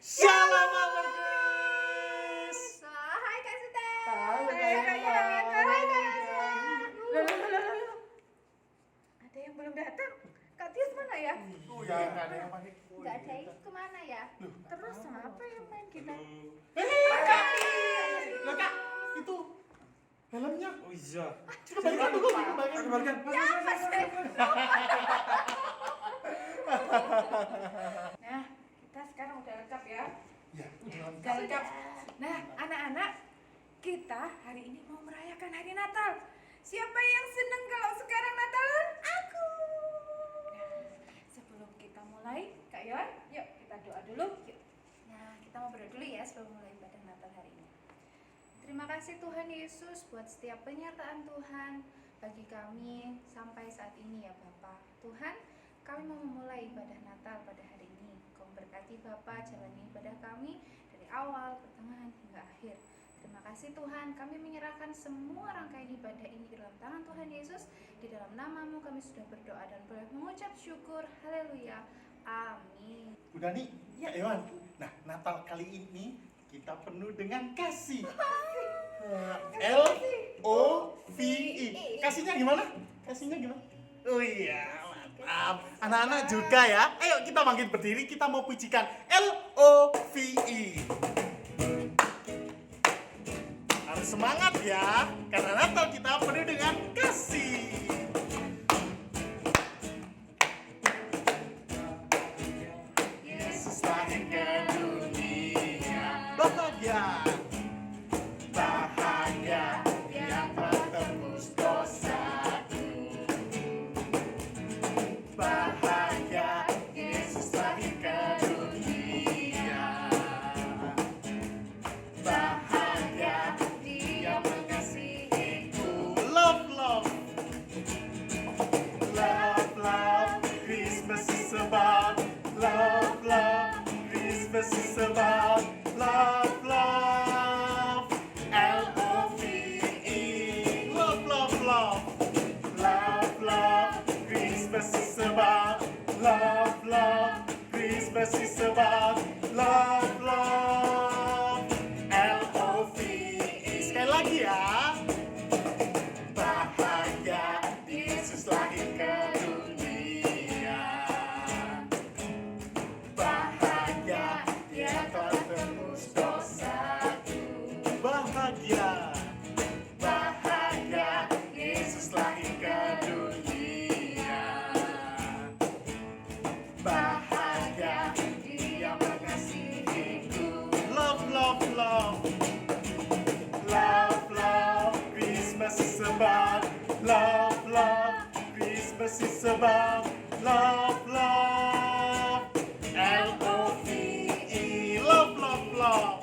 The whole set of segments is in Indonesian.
Shalom Markus. Hai Kak Sita. Halo, Hai Kak Yanka. Hai Kak Yasa. Loh. Ada yang belum datang. Kak Tius mana ya? Ya, nggak ada yang panik. Nggak ada, itu kemana ya? Terus siapa yang main kita? Kak. Loh, Kak, itu helmnya. Oh iya. Kembalikan dulu, kembalikan. Ya Mas. Nah, kita sekarang udah lengkap ya. Ya, Udah lengkap. Nah, anak-anak, kita hari ini mau merayakan hari Natal. Siapa yang seneng kalau sekarang Natalan? Aku. Nah, sebelum kita mulai, Kak Yon, yuk kita doa dulu. Yuk. Nah, kita mau berdoa dulu ya sebelum mulai ibadah Natal hari ini. Terima kasih Tuhan Yesus buat setiap penyertaan Tuhan bagi kami sampai saat ini ya Bapak. Tuhan, kami mau memulai ibadah Natal pada hari ini. Kau berkati Bapak jalani ibadah kami dari awal, pertengahan hingga akhir. Terima kasih Tuhan, kami menyerahkan semua rangkaian ibadah ini ke dalam tangan Tuhan Yesus. Di dalam nama-Mu kami sudah berdoa dan boleh mengucap syukur. Haleluya. Amin. Bu Dani, ya Ewan. Nah, Natal kali ini kita penuh dengan kasih. LOVE. Kasihnya gimana? Kasihnya gimana? Oh iya, mantap. Anak-anak juga ya. Ayo kita bangkit berdiri, kita mau pujikan LOVE. Harus semangat ya, karena Natal kita penuh dengan kasih. Yesus lahir ke dunia. Bahagia, bahagia yang telah tebus dosaku. Bahagia, Yesus lahir ke dunia. Bahagia, Dia mengasihiku. Love, love, love, love. Christmas is about love, love. Christmas is about love, love. LOVE. Love, love, love. Love, love. Christmas is about love, love. Christmas is about love, love. LOVE. Sekali lagi ya. Bahagia, Yesus lahir ke dunia. Bahagia, Dia telah tebus dosaku. Bahagia, bahagia, Yesus lahir ke dunia. Bahagia, Dia mengasihiku. Love, love, love. Love, love, Christmas is about love, love. Christmas is about love, love. LOVE. Love, love, love.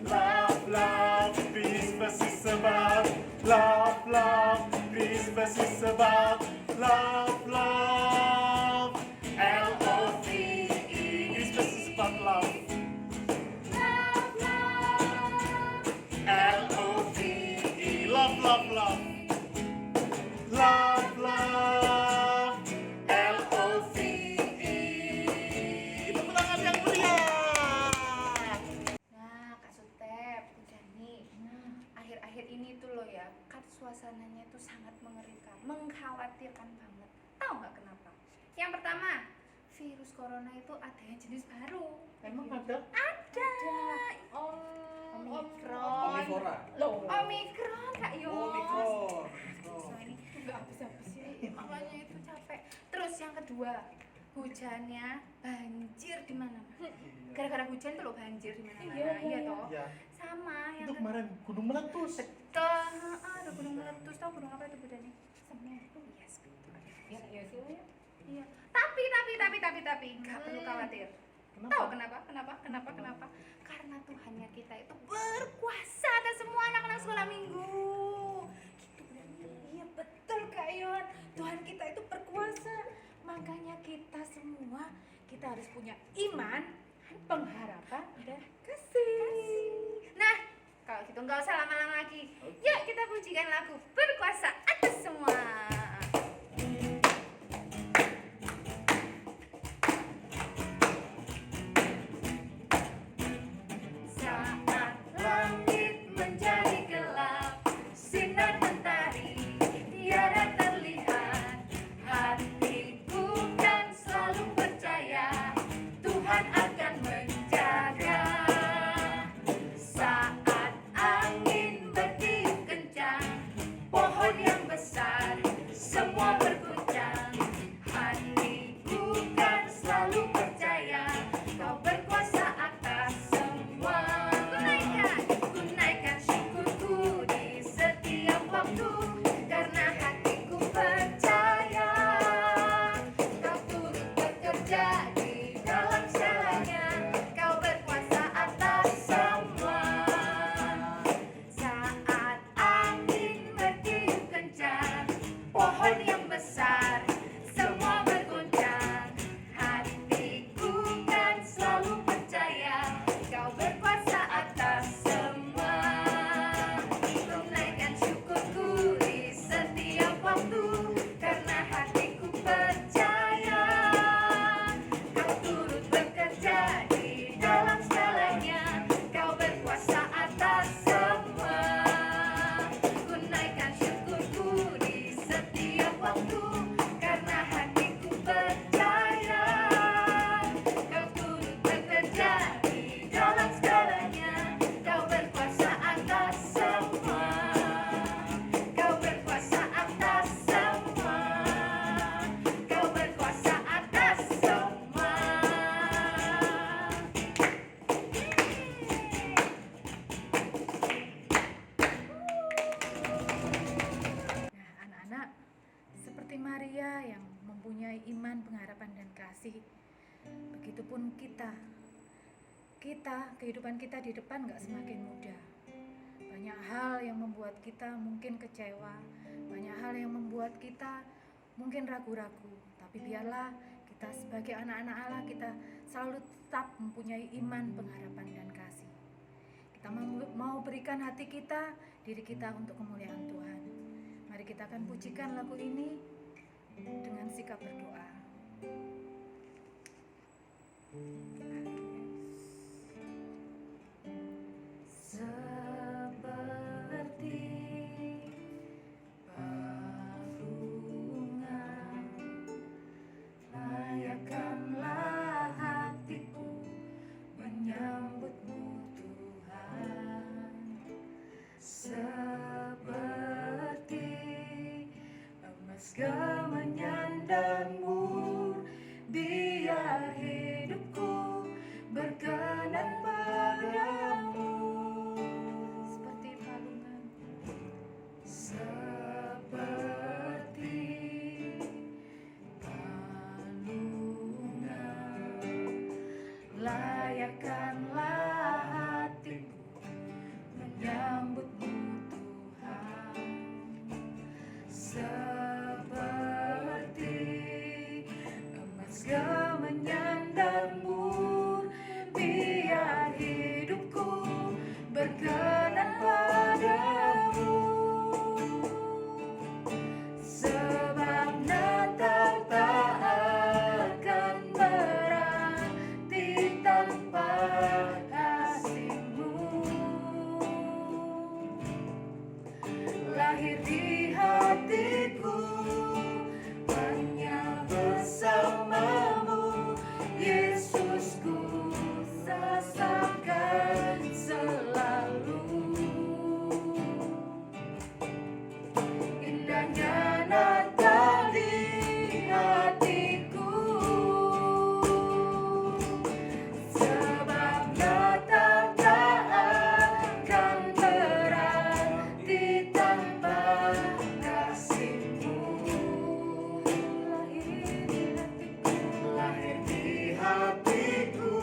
Love, love, Christmas is about love, love. Christmas is about love, love. LOVE. Christmas is about love. LOVE. Love, love, love. Love, love. LOVE. Tepuk tangan yang meriah. Nah, Kak Sutep, udah nih. Akhir-akhir ini tuh loh ya, kan suasananya tuh sangat mengerikan, mengkhawatirkan banget. Tahu nggak kenapa? Yang pertama, virus corona itu ada yang jenis baru. Emang ada? Ada. Omikron. Omnivora. Loh, Omikron Kak Yos. Omikron. So, ini nggak habis-habis ya, makanya itu capek. Terus yang kedua, hujannya banjir di mana? Gara-gara hujan tuh loh banjir di mana-mana. Iya toh. Ya. Sama yang Itu kemarin gunung meletus. betul. Ada gunung meletus. Tahu gunung apa itu Bu Dani? Semeru. Yes, betul. Ya, ya sih ya. Iya. Tapi nggak perlu khawatir. Tahu kenapa? Kenapa? Karena Tuhannya kita itu berkuasa atas semua anak-anak sekolah minggu. Gitu Bu Dani. Iya betul Kak Yon. Tuhan kita itu berkuasa. Makanya kita semua harus punya iman, pengharapan, dan kasih. Nah, kalau gitu nggak usah lama-lama lagi. Yuk kita pujikan lagu berkuasa atas semua. terjadi dalam segalanya. Kau berkuasa atas semua. Saat angin bertiup kencang, pohon yang besar semua bergoncang. Hatiku kan selalu percaya kau berkuasa atas semua. Tunaikan syukurku di setiap waktu, karena hatiku percaya kau turut bekerja di dalam segalanya. Kau berkuasa atas semua. Tunaikan syukurku di setiap waktu, karena hatiku percaya kau turut bekerja di dalam segalanya. Kau berkuasa atas semua. Kau berkuasa atas semua. Kau berkuasa atas semua. Nah, anak-anak, seperti Maria yang mempunyai iman, pengharapan, dan kasih, begitupun kita. Kehidupan kita di depan gak semakin mudah. Banyak hal yang membuat kita mungkin kecewa, banyak hal yang membuat kita mungkin ragu-ragu. Tapi biarlah kita sebagai anak-anak Allah, kita selalu tetap mempunyai iman, pengharapan, dan kasih. Kita mau berikan hati kita, diri kita untuk kemuliaan Tuhan. Mari kita akan pujikan lagu ini dengan sikap berdoa. Seperti bunga, layakkanlah hatiku menyambutmu Tuhan. Seperti emas menyandangmu, biar hidupku berkenan padamu. Seperti palungan, seperti palungan, layakkanlah hatiku menyambutmu Tuhan. Seperti emas menyandangmu, biar hidupku berkenan padamu. Sebab Natal tak akan berarti tanpa kasih-Mu. Lahir di hatiku hanya bersamamu, Yesusku rasakan selalu. Indahnya Natal di hatiku, sebab Natal tak akan berarti tanpa kasih-Mu. Lahir di hatiku,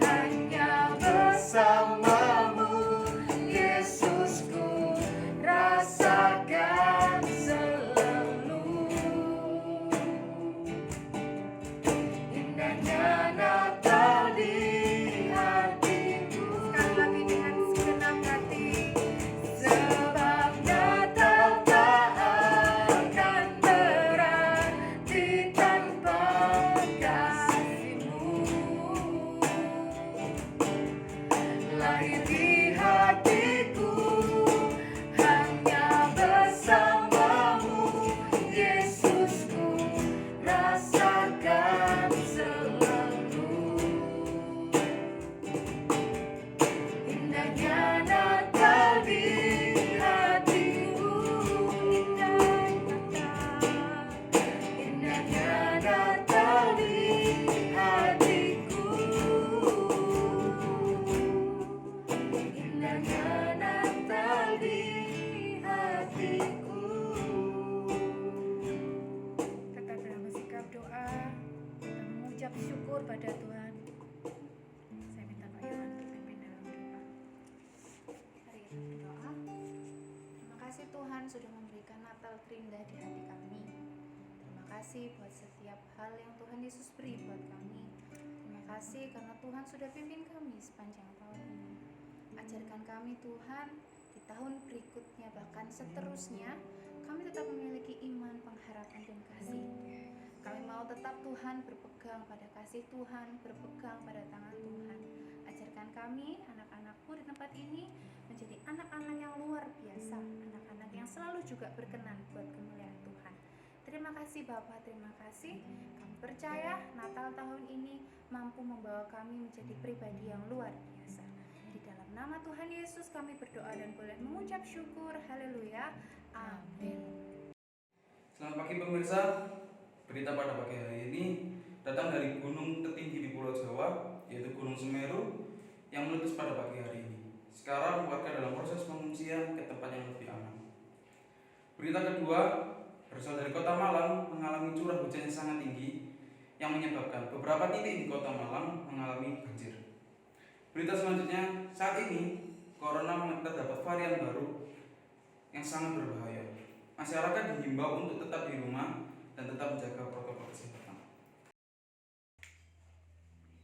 hanya bersamamu, Yesusku rasakan selalu. Indahnya Natal di hatiku. Sekali lagi dengan segenap hati. Sebab Natal tak akan berarti tanpa kasih-Mu. mengucap syukur pada Tuhan. Saya minta Pak Yohan untuk pimpin dalam doa. Mari kita berdoa. Terima kasih Tuhan sudah memberikan Natal terindah di hati kami. Terima kasih buat setiap hal yang Tuhan Yesus beri buat kami. Terima kasih karena Tuhan sudah pimpin kami sepanjang tahun ini. Ajarkan kami Tuhan di tahun berikutnya bahkan seterusnya kami tetap memiliki iman, pengharapan dan kasih. Kami mau tetap Tuhan berpegang pada kasih Tuhan, berpegang pada tangan Tuhan. Ajarkan kami, anak-anakku di tempat ini menjadi anak-anak yang luar biasa, anak-anak yang selalu juga berkenan buat kemuliaan Tuhan. Terima kasih Bapak, terima kasih. Kami percaya Natal tahun ini mampu membawa kami menjadi pribadi yang luar biasa. Di dalam nama Tuhan Yesus kami berdoa dan boleh mengucap syukur. Haleluya. Amin. Selamat pagi pemirsa. Berita pada pagi hari ini datang dari gunung tertinggi di Pulau Jawa, yaitu Gunung Semeru, yang meletus pada pagi hari ini. Sekarang warga dalam proses pengungsian ke tempat yang lebih aman. Berita kedua berasal dari Kota Malang, mengalami curah hujan yang sangat tinggi yang menyebabkan beberapa titik di Kota Malang mengalami banjir. Berita selanjutnya, saat ini corona terdapat varian baru yang sangat berbahaya. Masyarakat dihimbau untuk tetap di rumah dan tetap menjaga protokol kesehatan.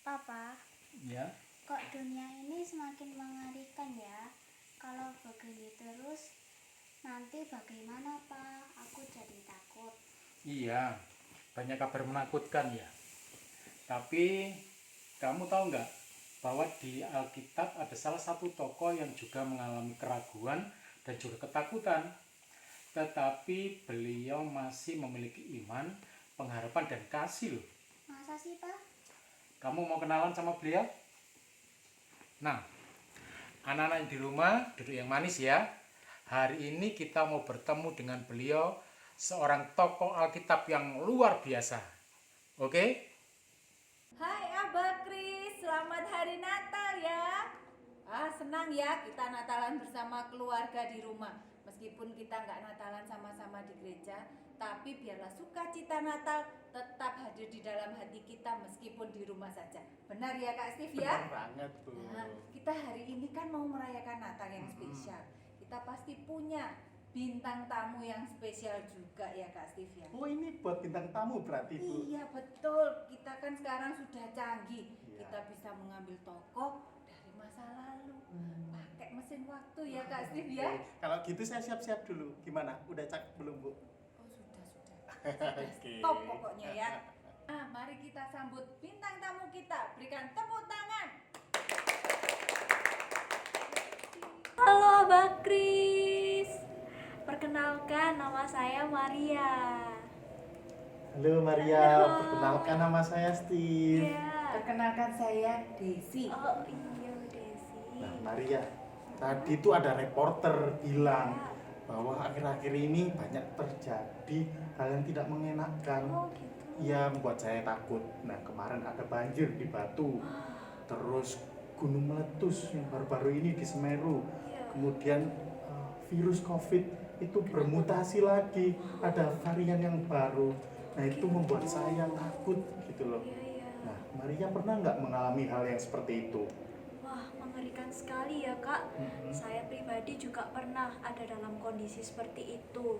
Papa, Ya, kok dunia ini semakin mengerikan ya? Kalau begini terus, nanti bagaimana Pak? Aku jadi takut. iya, banyak kabar menakutkan ya. Tapi kamu tahu nggak bahwa di Alkitab ada salah satu tokoh yang juga mengalami keraguan dan juga ketakutan. Tetapi beliau masih memiliki iman, pengharapan dan kasih loh. Masa sih Pak? Kamu mau kenalan sama beliau? Nah, anak-anak di rumah duduk yang manis ya. Hari ini kita mau bertemu dengan beliau, seorang tokoh Alkitab yang luar biasa. Oke? Hai Abah Kris, selamat hari Natal ya. Senang ya kita Natalan bersama keluarga di rumah. Meskipun kita nggak Natalan sama-sama di gereja, tapi biarlah sukacita Natal tetap hadir di dalam hati kita meskipun di rumah saja. Benar ya Kak Steve ya? Benar banget tuh. Nah, kita hari ini kan mau merayakan Natal yang spesial. Kita pasti punya bintang tamu yang spesial juga ya Kak Steve ya. Oh, ini buat bintang tamu berarti Bu. Iya betul, kita kan sekarang sudah canggih. Iya. Kita bisa mengambil tokoh dari masa lalu, pakai mesin waktu ya Kak Steve ya. Oke, kalau gitu saya siap-siap dulu. Gimana? Udah cak belum Bu? Oh sudah. Sudah Oke. stop pokoknya ya. Mari kita sambut bintang tamu kita. Berikan tepuk tangan. Halo Mbak Kris. Perkenalkan nama saya Maria. Halo Maria, Halo. perkenalkan nama saya Steve. Iya. Perkenalkan saya Desi. Oh iya Desi. Nah Maria, tadi tuh ada reporter bilang bahwa akhir-akhir ini banyak terjadi hal yang tidak mengenakan. Oh gitu. Iya, membuat saya takut. Nah, kemarin ada banjir di Batu. Terus gunung meletus yang baru-baru ini di Semeru. Iya. Kemudian virus COVID itu bermutasi lagi. Ada varian yang baru. Nah, itu membuat saya takut gitu loh. Iya. Nah, Maria pernah nggak mengalami hal yang seperti itu? Wah, mengerikan sekali ya Kak. Mhm. Saya pribadi juga pernah ada dalam kondisi seperti itu.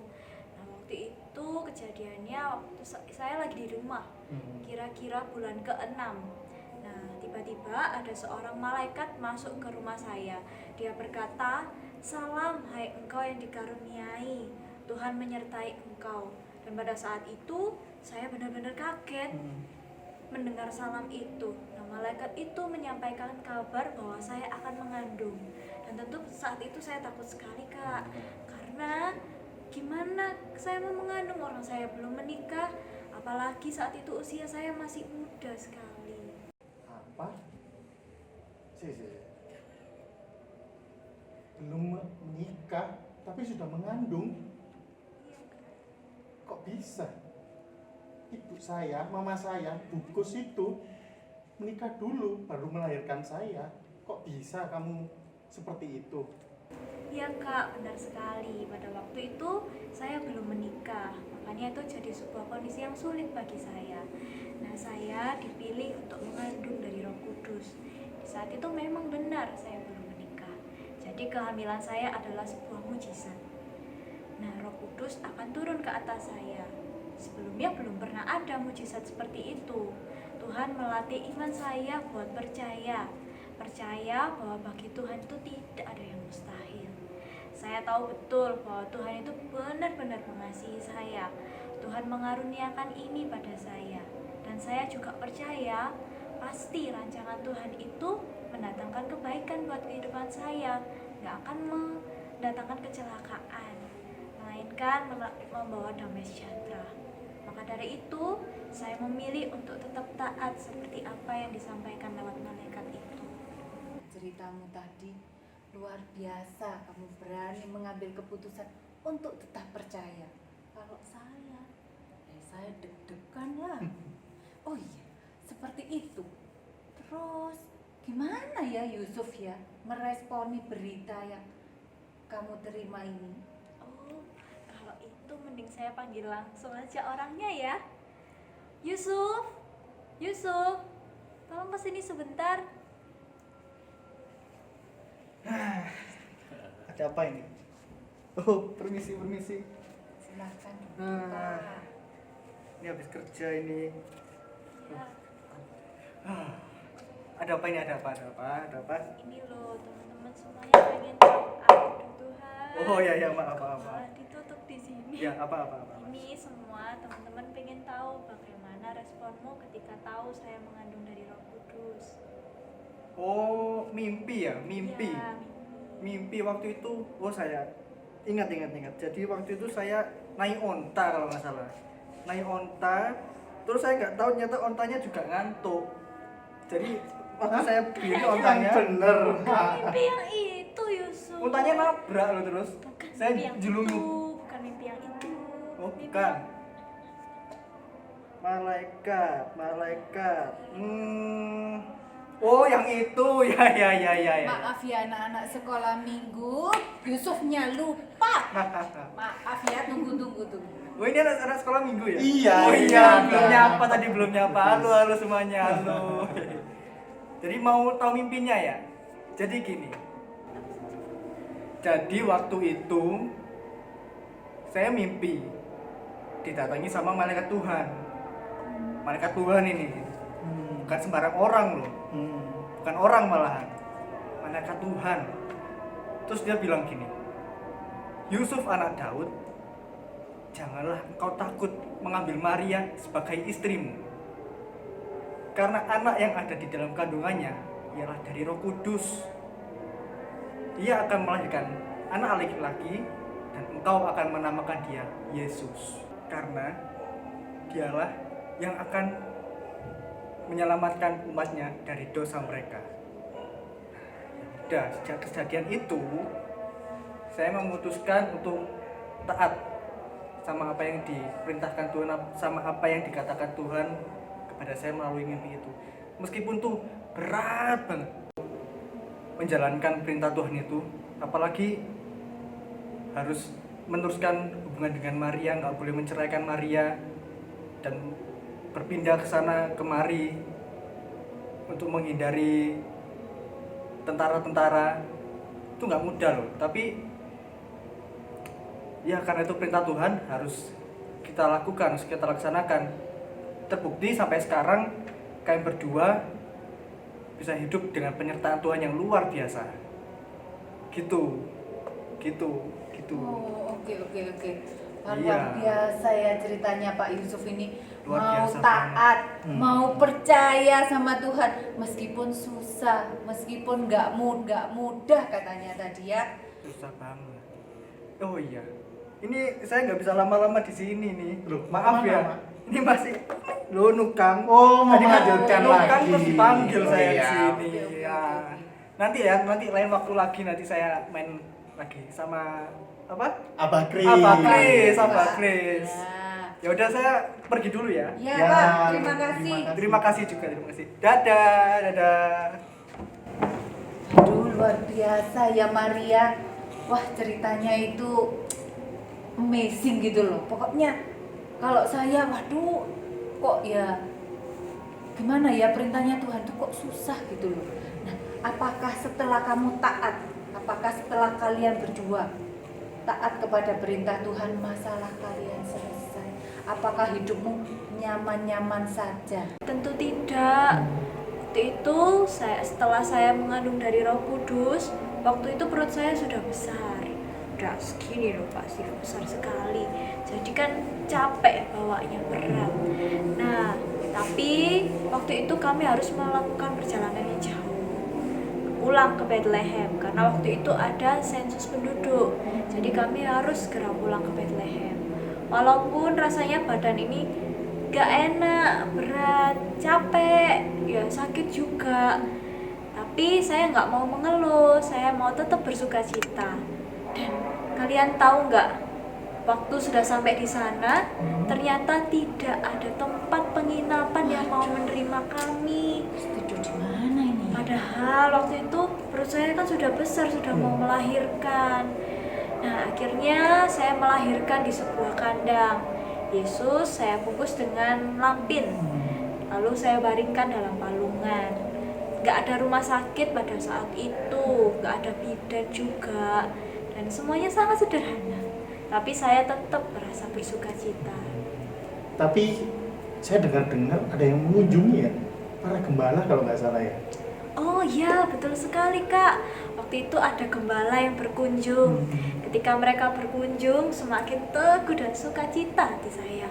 Nah, waktu itu kejadiannya waktu saya lagi di rumah, kira-kira bulan ke-6. Nah, tiba-tiba ada seorang malaikat masuk ke rumah saya. Dia berkata, "Salam, hai engkau yang dikaruniai, Tuhan menyertai engkau." Dan pada saat itu, saya benar-benar kaget mendengar salam itu. Nah, malaikat itu menyampaikan kabar bahwa saya akan mengandung. Dan tentu saat itu saya takut sekali Kak, karena gimana saya mau mengandung, orang saya belum menikah, apalagi saat itu usia saya masih muda sekali. Apa? Si. Belum menikah, tapi sudah mengandung. Kok bisa? Ibu saya, mama saya, bungkus itu menikah dulu baru melahirkan saya. Kok bisa kamu seperti itu? Iya Kak, benar sekali. Pada waktu itu saya belum menikah, makanya itu jadi sebuah kondisi yang sulit bagi saya. Nah, saya dipilih Kudus. Di saat itu memang benar saya belum menikah. Jadi kehamilan saya adalah sebuah mujizat. Nah, Roh Kudus akan turun ke atas saya. Sebelumnya belum pernah ada mujizat seperti itu. Tuhan melatih iman saya buat percaya. Percaya bahwa bagi Tuhan itu tidak ada yang mustahil. Saya tahu betul bahwa Tuhan itu benar-benar mengasihi saya. Tuhan mengaruniakan ini pada saya. Dan saya juga percaya pasti rancangan Tuhan itu mendatangkan kebaikan buat kehidupan saya. Gak akan mendatangkan kecelakaan, melainkan membawa damai sejahtera. Maka dari itu, saya memilih untuk tetap taat seperti apa yang disampaikan lewat malaikat itu. Ceritamu tadi luar biasa, kamu berani mengambil keputusan untuk tetap percaya. Kalau saya deg-degan lah. Oh iya, seperti itu. Terus gimana ya Yusuf ya meresponi berita yang kamu terima ini? Oh, kalau itu mending saya panggil langsung aja orangnya ya. Yusuf, tolong kesini sebentar. Ada apa ini? Oh, permisi. Silakan. Nah, ini habis kerja ini. Ya, Ada apa ini? Ada apa? ini loh teman-teman semuanya pengen tahu. Aduh Tuhan. Oh ya, maaf. Malah ditutup di sini. Ya, apa? Ini semua teman-teman pengen tahu bagaimana responmu ketika tahu saya mengandung dari Roh Kudus. Oh, mimpi ya, mimpi. Ya, Mimpi waktu itu, oh saya ingat. Jadi waktu itu saya naik onta kalau nggak salah. Naik onta, terus saya nggak tahu ternyata ontanya juga ngantuk. Jadi waktu saya beli ontanya, bener. mimpi yang itu Yusuf. Ontanya nabrak loh terus. Bukan Saya mimpi yang jelungu. itu, bukan mimpi yang itu. Oh, Mimpi bukan. yang- Malaikat. Oh, yang itu. Ya. Maaf ya anak-anak sekolah minggu, Yusufnya lupa. Maaf ya, tunggu. Oh, ini anak sekolah minggu ya? Iya, Oh iya. belum nyapa tadi, belum nyapa. Halo semuanya, halo. Jadi mau tahu mimpinya ya? Jadi gini. Jadi waktu itu saya mimpi didatangi sama malaikat Tuhan. Malaikat Tuhan ini bukan sembarang orang loh. Bukan orang malahan. Malaikat Tuhan. Terus dia bilang gini, Yusuf anak Daud, janganlah engkau takut mengambil Maria sebagai istrimu. Karena anak yang ada di dalam kandungannya ialah dari Roh Kudus. Ia akan melahirkan anak laki-laki dan engkau akan menamakan dia Yesus. Karena dialah yang akan menyelamatkan umatnya dari dosa mereka. Dan sejak kejadian itu, saya memutuskan untuk taat sama apa yang diperintahkan Tuhan, sama apa yang dikatakan Tuhan kepada saya melalui mimpi itu. Meskipun tuh berat banget menjalankan perintah Tuhan itu, apalagi harus meneruskan hubungan dengan Maria, nggak boleh menceraikan Maria dan berpindah ke sana kemari untuk menghindari tentara-tentara. Itu nggak mudah loh, tapi ya karena itu perintah Tuhan harus kita lakukan, harus kita laksanakan. Terbukti sampai sekarang kalian berdua bisa hidup dengan penyertaan Tuhan yang luar biasa. Gitu. Oh, oke. Luar Iya. biasa ya ceritanya Pak Yusuf ini. Luar Mau biasa taat, banget. mau percaya sama Tuhan meskipun susah, meskipun nggak mudah katanya tadi ya. Susah banget. Oh iya. Ini saya nggak bisa lama-lama di sini nih. Loh, Maaf mana, ya. Mak? Ini masih lo nukang. Oh, mau Tadi kan melanjutkan nukang lagi. terus dipanggil Oh, saya di iya. sini. Oke. Ya. Nanti lain waktu lagi nanti saya main lagi sama apa? Abah Kris. Abah Kris. Ya udah saya pergi dulu ya. Ya, Ya, Pak, terima kasih. Terima kasih juga, terima kasih. Dadah. Aduh, luar biasa ya Maria. Wah, ceritanya itu amazing gitu loh. Pokoknya kalau saya, waduh, kok ya gimana ya perintahnya Tuhan tuh kok susah gitu loh. Nah, apakah setelah kamu taat, apakah setelah kalian berdua taat kepada perintah Tuhan, masalah kalian selesai? Apakah hidupmu nyaman-nyaman saja? Tentu tidak. Waktu itu setelah saya mengandung dari Roh Kudus, waktu itu perut saya sudah besar. Udah segini loh Pak Steve, besar sekali. Jadi kan capek bawanya, berat. Nah, tapi waktu itu kami harus melakukan perjalanan yang jauh, pulang ke Bethlehem karena waktu itu ada sensus penduduk. Jadi kami harus segera pulang ke Bethlehem. Walaupun rasanya badan ini gak enak, berat, capek, ya sakit juga. Tapi saya nggak mau mengeluh, saya mau tetap bersuka cita. Dan kalian tahu nggak, waktu sudah sampai di sana, ternyata tidak ada tempat penginapan yang mau menerima kami. Tidur di mana ini? Padahal waktu itu perut saya kan sudah besar, sudah mau melahirkan. Nah, akhirnya saya melahirkan di sebuah kandang. Yesus saya bungkus dengan lampin, lalu saya baringkan dalam palungan. Gak ada rumah sakit pada saat itu, gak ada bidan juga, dan semuanya sangat sederhana. Tapi saya tetap merasa bersuka cita. Tapi saya dengar-dengar ada yang mengunjungi ya, para gembala kalau nggak salah ya. Oh iya, betul sekali Kak. Waktu itu ada gembala yang berkunjung. Ketika mereka berkunjung, semakin teguh dan sukacita hati saya.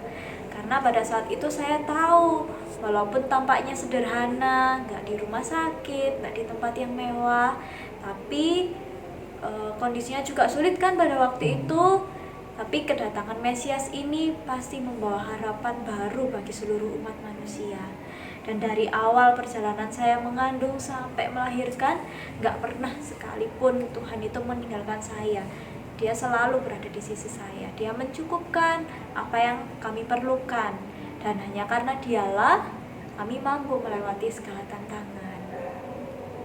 Karena pada saat itu saya tahu, walaupun tampaknya sederhana, nggak di rumah sakit, nggak di tempat yang mewah, tapi kondisinya juga sulit kan pada waktu itu. Tapi kedatangan Mesias ini pasti membawa harapan baru bagi seluruh umat manusia. Dan dari awal perjalanan saya mengandung sampai melahirkan, gak pernah sekalipun Tuhan itu meninggalkan saya. Dia selalu berada di sisi saya. Dia mencukupkan apa yang kami perlukan. Dan hanya karena dialah kami mampu melewati segala tantangan.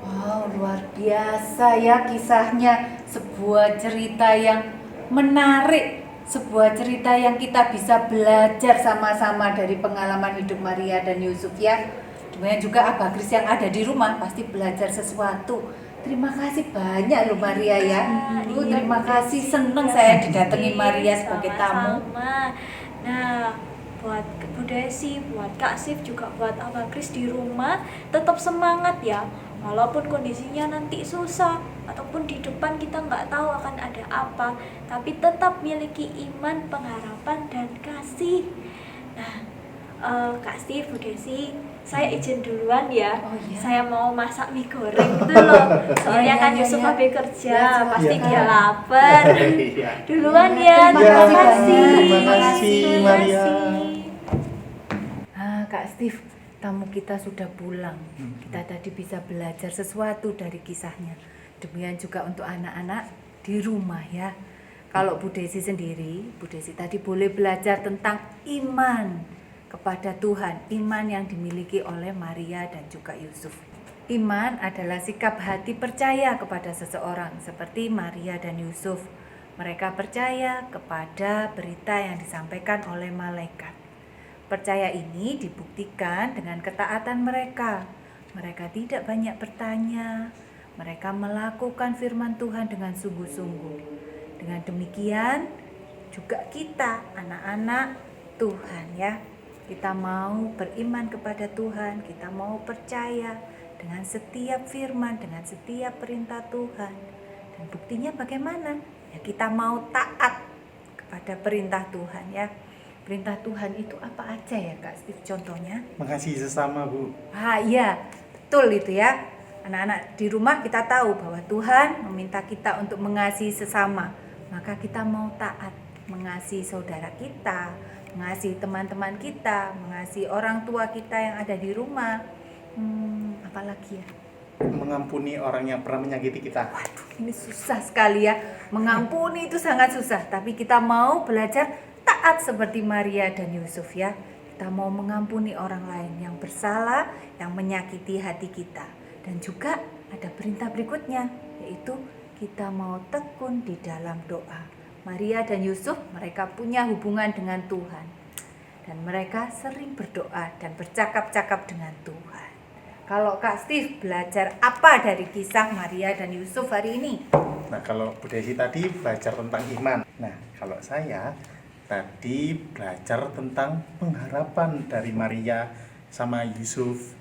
Wow, luar biasa ya kisahnya. Sebuah cerita yang menarik, sebuah cerita yang kita bisa belajar sama-sama dari pengalaman hidup Maria dan Yusuf ya. Demikian juga Abah Kris yang ada di rumah pasti belajar sesuatu. Terima kasih banyak loh Maria ya. Terima kasih, seneng saya didatangi Maria sebagai tamu. Sama-sama. Nah, buat Bu Desi, buat Kak Sif, juga buat Abah Kris di rumah, tetap semangat ya. Walaupun kondisinya nanti susah ataupun di depan kita nggak tahu akan ada apa, tapi tetap miliki iman, pengharapan, dan kasih. Nah, Kak Steve, Bu Desi, saya izin duluan ya. Oh, iya. Saya mau masak mie goreng gitu loh. Soalnya kan Yusuf habis kerja, pasti dia lapar. Duluan ya. Terima Terima kasih. Terima kasih, Maria. Kak Steve, tamu kita sudah pulang. Kita tadi bisa belajar sesuatu dari kisahnya. Demikian juga untuk anak-anak di rumah ya. Kalau Bu Desi sendiri, Bu Desi tadi boleh belajar tentang iman kepada Tuhan, iman yang dimiliki oleh Maria dan juga Yusuf. Iman adalah sikap hati percaya kepada seseorang seperti Maria dan Yusuf. Mereka percaya kepada berita yang disampaikan oleh malaikat. Percaya ini dibuktikan dengan ketaatan mereka. Mereka tidak banyak bertanya. Mereka melakukan firman Tuhan dengan sungguh-sungguh. Dengan demikian juga kita anak-anak Tuhan ya. Kita mau beriman kepada Tuhan, kita mau percaya dengan setiap firman, dengan setiap perintah Tuhan. Dan buktinya bagaimana? Ya kita mau taat kepada perintah Tuhan ya. Perintah Tuhan itu apa aja ya Kak Steve contohnya? Mengasihi sesama, Bu. Iya, betul itu ya. Anak-anak di rumah kita tahu bahwa Tuhan meminta kita untuk mengasihi sesama. Maka kita mau taat, mengasihi saudara kita, mengasihi teman-teman kita, mengasihi orang tua kita yang ada di rumah. Apalagi ya? Mengampuni orang yang pernah menyakiti kita. Waduh, ini susah sekali ya. Mengampuni itu sangat susah. Tapi kita mau belajar taat seperti Maria dan Yusuf ya. Kita mau mengampuni orang lain yang bersalah, yang menyakiti hati kita. Dan juga ada perintah berikutnya, yaitu kita mau tekun di dalam doa. Maria dan Yusuf mereka punya hubungan dengan Tuhan. dan mereka sering berdoa dan bercakap-cakap dengan Tuhan. Kalau Kak Steve belajar apa dari kisah Maria dan Yusuf hari ini? Nah, kalau Bu Desi tadi belajar tentang iman. Nah, kalau saya tadi belajar tentang pengharapan dari Maria sama Yusuf.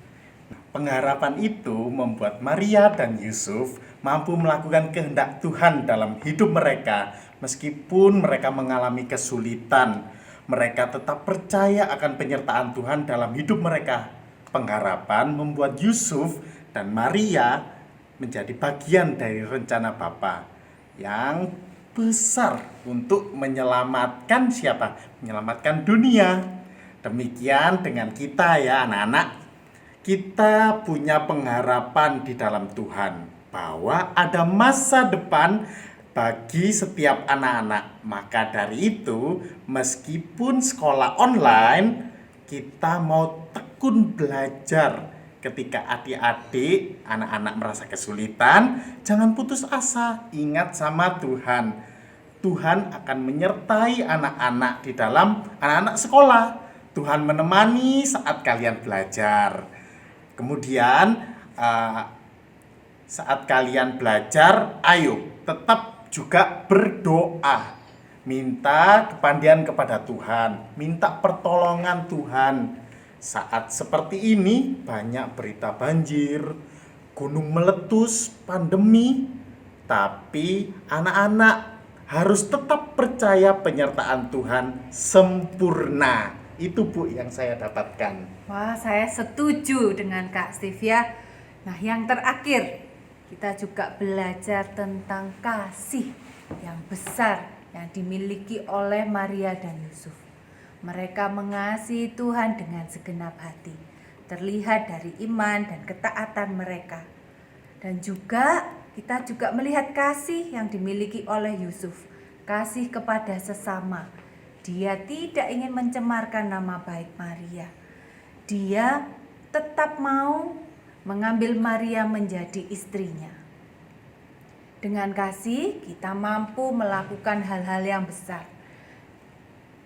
Nah, pengharapan itu membuat Maria dan Yusuf mampu melakukan kehendak Tuhan dalam hidup mereka. Meskipun mereka mengalami kesulitan, mereka tetap percaya akan penyertaan Tuhan dalam hidup mereka. Pengharapan membuat Yusuf dan Maria menjadi bagian dari rencana Bapa yang besar untuk menyelamatkan siapa? Menyelamatkan dunia. Demikian dengan kita ya anak-anak. Kita punya pengharapan di dalam Tuhan bahwa ada masa depan bagi setiap anak-anak. Maka dari itu, meskipun sekolah online, kita mau tekun belajar. Ketika adik-adik, anak-anak merasa kesulitan, jangan putus asa. Ingat sama Tuhan. Tuhan akan menyertai anak-anak di dalam anak-anak sekolah. Tuhan menemani saat kalian belajar. Kemudian saat kalian belajar, ayo tetap juga berdoa. Minta kepandian kepada Tuhan, minta pertolongan Tuhan. Saat seperti ini banyak berita banjir, gunung meletus, pandemi. Tapi anak-anak harus tetap percaya penyertaan Tuhan sempurna. Itu Bu yang saya dapatkan. Wah, saya setuju dengan Kak Steve ya. Nah, yang terakhir, kita juga belajar tentang kasih yang besar yang dimiliki oleh Maria dan Yusuf. Mereka mengasihi Tuhan dengan segenap hati. Terlihat dari iman dan ketaatan mereka. Dan juga kita juga melihat kasih yang dimiliki oleh Yusuf. Kasih kepada sesama. Dia tidak ingin mencemarkan nama baik Maria. Dia tetap mau mengambil Maria menjadi istrinya. Dengan kasih kita mampu melakukan hal-hal yang besar.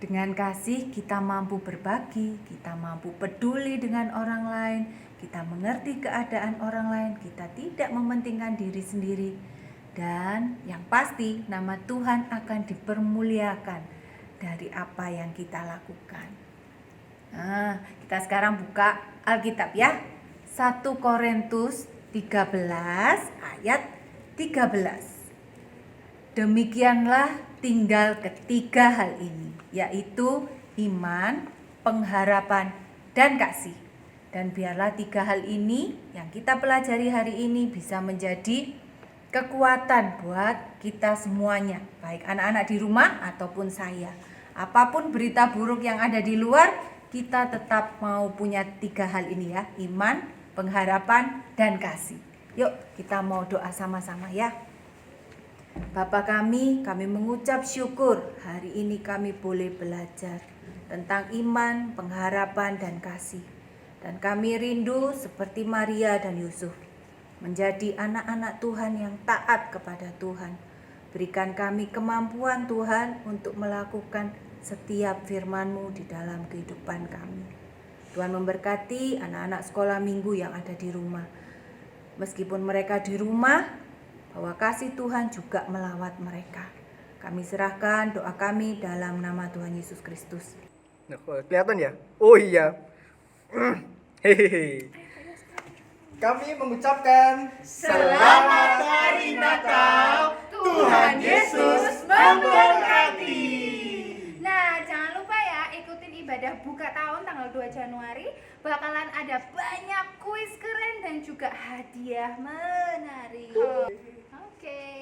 Dengan kasih kita mampu berbagi, kita mampu peduli dengan orang lain, kita mengerti keadaan orang lain, kita tidak mementingkan diri sendiri. Dan yang pasti nama Tuhan akan dipermuliakan dari apa yang kita lakukan. Nah, kita sekarang buka Alkitab ya. 1 Korintus 13 ayat 13. Demikianlah tinggal ketiga hal ini, yaitu iman, pengharapan, dan kasih. Dan biarlah 3 hal ini yang kita pelajari hari ini bisa menjadi kekuatan buat kita semuanya, baik anak-anak di rumah ataupun saya. Apapun berita buruk yang ada di luar, kita tetap mau punya 3 hal ini ya, iman, pengharapan, dan kasih. Yuk kita mau doa sama-sama ya. Bapa kami mengucap syukur hari ini kami boleh belajar tentang iman, pengharapan, dan kasih. Dan kami rindu seperti Maria dan Yusuf, menjadi anak-anak Tuhan yang taat kepada Tuhan. Berikan kami kemampuan Tuhan untuk melakukan setiap firman-Mu di dalam kehidupan kami. Tuhan memberkati anak-anak sekolah minggu yang ada di rumah. Meskipun mereka di rumah, bahwa kasih Tuhan juga melawat mereka. Kami serahkan doa kami dalam nama Tuhan Yesus Kristus. Nah, kelihatan ya? Oh iya. Hehehe. Kami mengucapkan Selamat Hari Natal, Tuhan Yesus memberkati. Nah, jangan lupa ya ikutin ibadah buka tahun tanggal 2 Januari. Bakalan ada banyak kuis keren dan juga hadiah menarik. Oke.